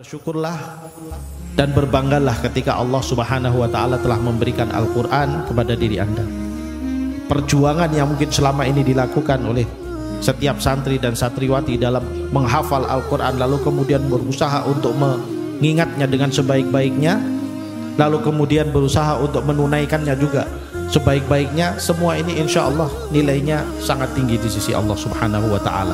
Bersyukurlah dan berbanggalah ketika Allah Subhanahu wa Ta'ala telah memberikan Al-Quran kepada diri Anda. Perjuangan yang mungkin selama ini dilakukan oleh setiap santri dan santriwati dalam menghafal Al-Quran, lalu kemudian berusaha untuk mengingatnya dengan sebaik-baiknya, lalu kemudian berusaha untuk menunaikannya juga sebaik-baiknya, semua ini insya Allah nilainya sangat tinggi di sisi Allah Subhanahu wa Ta'ala.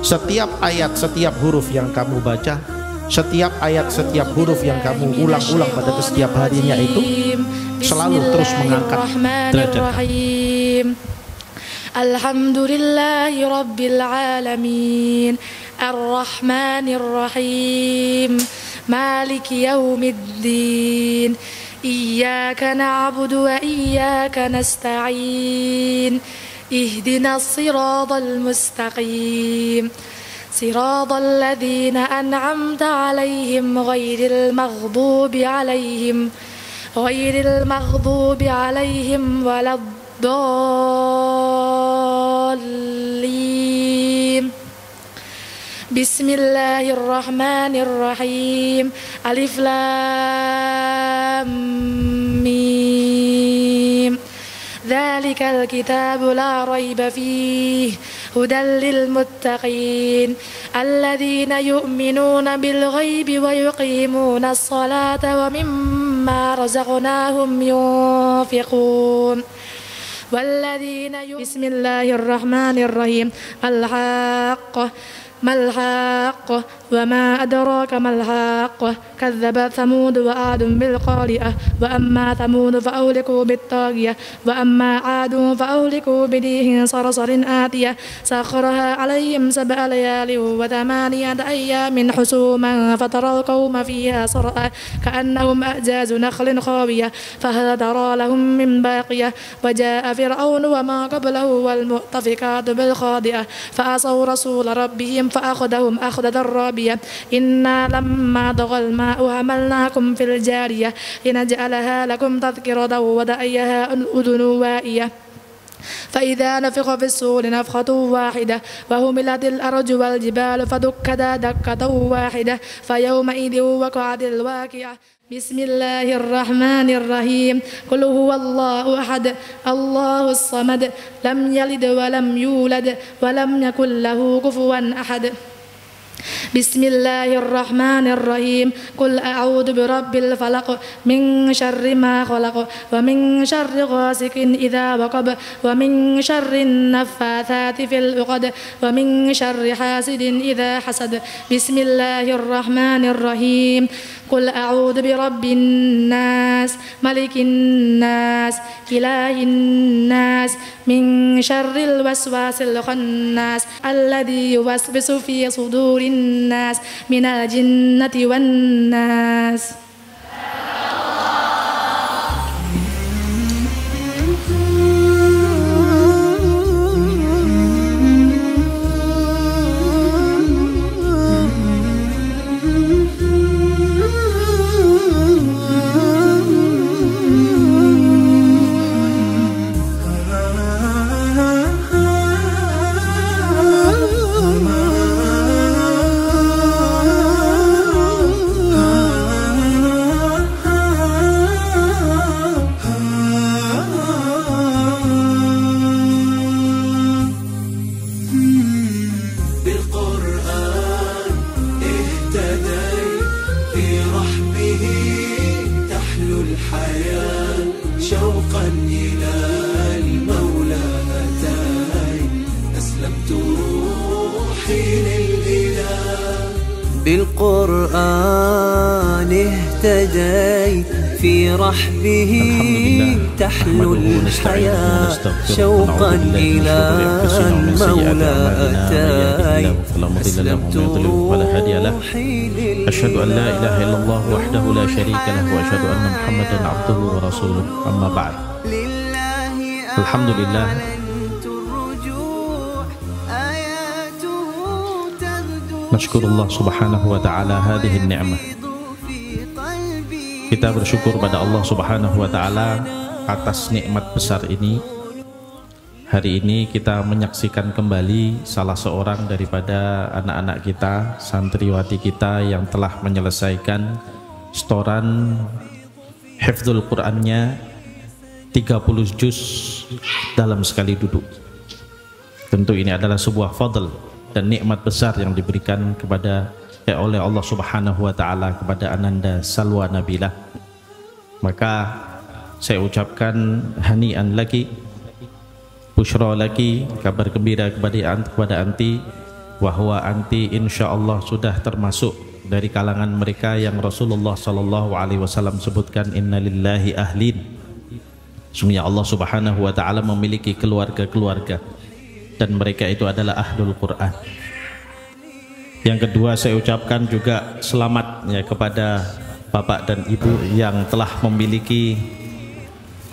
Setiap ayat, setiap huruf yang kamu baca, setiap ayat, setiap huruf yang kamu ulang-ulang pada setiap harinya itu selalu terus mengangkat derajat. Alhamdulillahi Rabbil Alamin, Ar-Rahmanir Rahim, Maliki Yawmiddin, Iyyaka na'budu wa iyyaka nasta'in, Ihdinas siratal mustaqim, صراط الذين أنعمت عليهم غير المغضوب عليهم ولا الضالين. بسم الله الرحمن الرحيم. ألف لام ميم. ذلك الكتاب لا ريب فيه هدى للمتقين الذين يؤمنون بالغيب ويقيمون الصلاة ومما رزقناهم ينفقون والذين بسم الله الرحمن الرحيم. الحق ما الحق وما أدراك ما الحق كذب ثمود وعاد بالقارعة وأما ثمود فأهلكوا بالطاغية وأما عاد فأهلكوا بريح صرصر آتية سخرها عليهم 7 ليال و8 أيام حسوما فترى القوم فيها صرعى كأنهم أعجاز نخل خاوية فهل ترى لهم من باقية وجاء فرعون وما قبله والمؤتفكات بالخاطئة فعصوا رسول ربهم فأخذهم أخذة رابية إنا لما طغى الماء حملناكم في الجارية لنجعلها لكم تذكرة ودعيها الأذن واعية فإذا نفخ في الصور نفخة واحدة وهملت الأرض والجبال فدكتا دكة واحدة فيومئذ وقعت الواقعة. بسم الله الرحمن الرحيم. قل هو الله أحد الله الصمد لم يلد ولم يولد ولم يكن له كفوا أحد. بسم الله الرحمن الرحيم. قل أعوذ برب الفلق من شر ما خلق ومن شر غاسق إذا وقب ومن شر النفاثات في العقد ومن شر حاسد إذا حسد. بسم الله الرحمن الرحيم. قل أعوذ برب الناس ملك الناس إله الناس من شر الوسواس الخناس الذي يوسوس في صدور الناس من الجنة والناس. بالقرآن اهتديت في رحبه تحلو الحياة شوقا إلى المولى أتاي أسلمت روحي لله. أشهد أن لا إله إلا الله وحده لا شريك له وأشهد أن محمدا عبده ورسوله أما بعد. الحمد لله. Masyakurullah subhanahu wa ta'ala hadhihi ni'mah. Kita bersyukur pada Allah subhanahu wa ta'ala atas nikmat besar ini. Hari ini kita menyaksikan kembali salah seorang daripada anak-anak kita, santriwati kita yang telah menyelesaikan setoran hifdzul Qur'annya 30 juz dalam sekali duduk. Tentu ini adalah sebuah fadl dan nikmat besar yang diberikan kepada oleh Allah Subhanahu wa taala kepada Ananda Salwa Nabilah. Maka saya ucapkan hani'an laki, busyra laki, kabar gembira kepada anti, bahwa anti insyaallah sudah termasuk dari kalangan mereka yang Rasulullah sallallahu alaihi wasallam sebutkan innalillahi ahlin. Sesungguhnya Allah Subhanahu wa taala memiliki keluarga-keluarga dan mereka itu adalah ahlul Quran. Yang kedua, saya ucapkan juga selamat ya kepada bapak dan ibu yang telah memiliki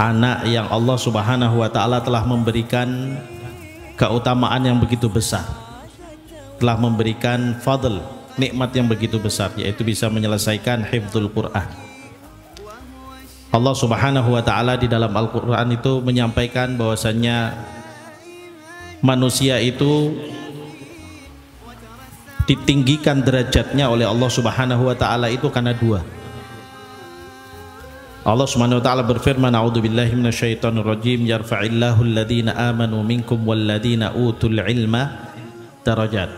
anak yang Allah Subhanahu wa taala telah memberikan keutamaan yang begitu besar, telah memberikan fadl, nikmat yang begitu besar, yaitu bisa menyelesaikan hifdzul Quran. Allah Subhanahu wa taala di dalam Al-Quran itu menyampaikan bahwasannya manusia itu ditinggikan derajatnya oleh Allah Subhanahu wa taala itu karena dua. Allah Subhanahu wa taala berfirman, a'udzubillahi minasyaitonir rajim, yarfa'illahu alladhina amanu minkum walladhina utul ilma darajat.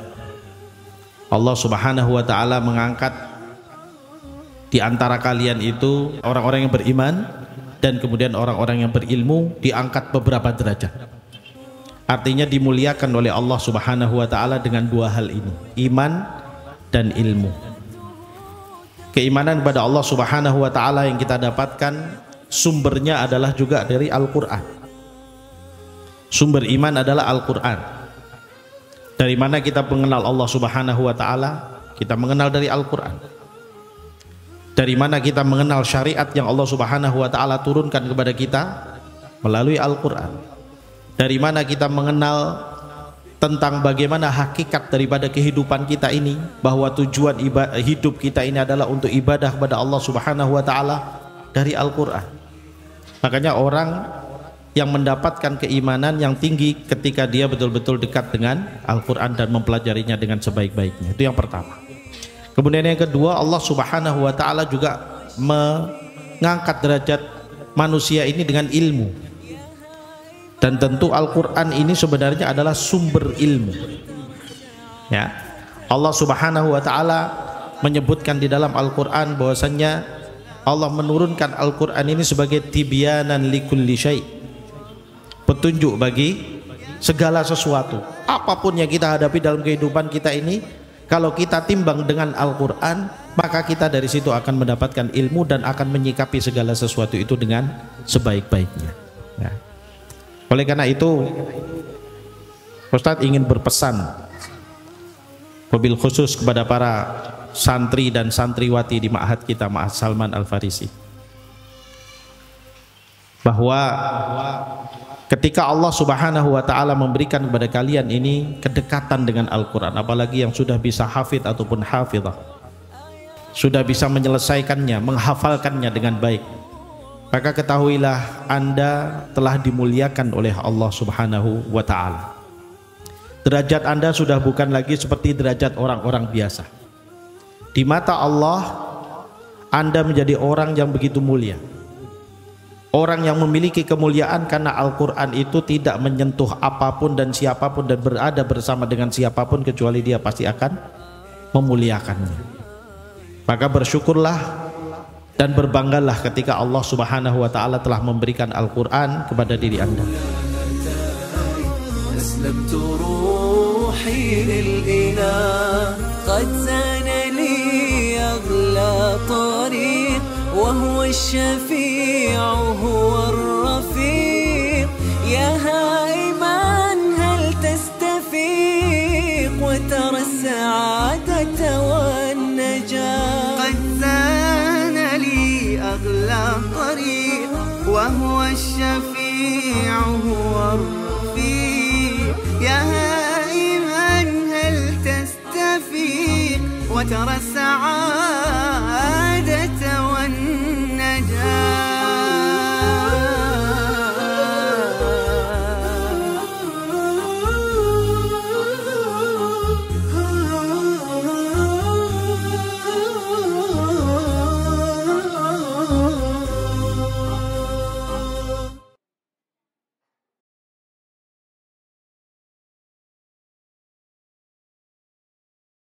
Allah Subhanahu wa taala mengangkat di antara kalian itu orang-orang yang beriman dan kemudian orang-orang yang berilmu diangkat beberapa derajat. Artinya dimuliakan oleh Allah Subhanahu wa taala dengan dua hal ini, iman dan ilmu. Keimanan kepada Allah Subhanahu wa taala yang kita dapatkan sumbernya adalah juga dari Al-Qur'an. Sumber iman adalah Al-Qur'an. Dari mana kita mengenal Allah Subhanahu wa taala? Kita mengenal dari Al-Qur'an. Dari mana kita mengenal syariat yang Allah Subhanahu wa taala turunkan kepada kita? Melalui Al-Qur'an. Dari mana kita mengenal tentang bagaimana hakikat daripada kehidupan kita ini, bahwa tujuan hidup kita ini adalah untuk ibadah kepada Allah Subhanahu wa taala? Dari Al-Qur'an. Makanya orang yang mendapatkan keimanan yang tinggi ketika dia betul-betul dekat dengan Al-Qur'an dan mempelajarinya dengan sebaik-baiknya. Itu yang pertama. Kemudian yang kedua, Allah Subhanahu wa taala juga mengangkat derajat manusia ini dengan ilmu. Dan tentu Al-Quran ini sebenarnya adalah sumber ilmu. Ya, Allah Subhanahu wa taala menyebutkan di dalam Al-Quran bahwasannya Allah menurunkan Al-Quran ini sebagai tibyanan likulli syai', petunjuk bagi segala sesuatu. Apapun yang kita hadapi dalam kehidupan kita ini, kalau kita timbang dengan Al-Quran, maka kita dari situ akan mendapatkan ilmu dan akan menyikapi segala sesuatu itu dengan sebaik-baiknya. Ya. Oleh karena itu, Ustadz ingin berpesan wabil khusus kepada para santri dan santriwati di ma'had kita, Ma'had Salman Al-Farisi, bahwa ketika Allah Subhanahu wa taala memberikan kepada kalian ini kedekatan dengan Al-Quran, apalagi yang sudah bisa hafidh ataupun hafidhah, sudah bisa menyelesaikannya, menghafalkannya dengan baik, maka ketahuilah Anda telah dimuliakan oleh Allah Subhanahu wa taala. Derajat Anda sudah bukan lagi seperti derajat orang-orang biasa. Di mata Allah, Anda menjadi orang yang begitu mulia. Orang yang memiliki kemuliaan karena Al-Quran itu tidak menyentuh apapun dan siapapun dan berada bersama dengan siapapun kecuali dia pasti akan memuliakannya. Maka bersyukurlah dan berbanggalah ketika Allah Subhanahu wa taala telah memberikan Al-Qur'an kepada diri Anda. وهو الشفيع هو الرفيق يا هائما هل تستفيق وترى السعادة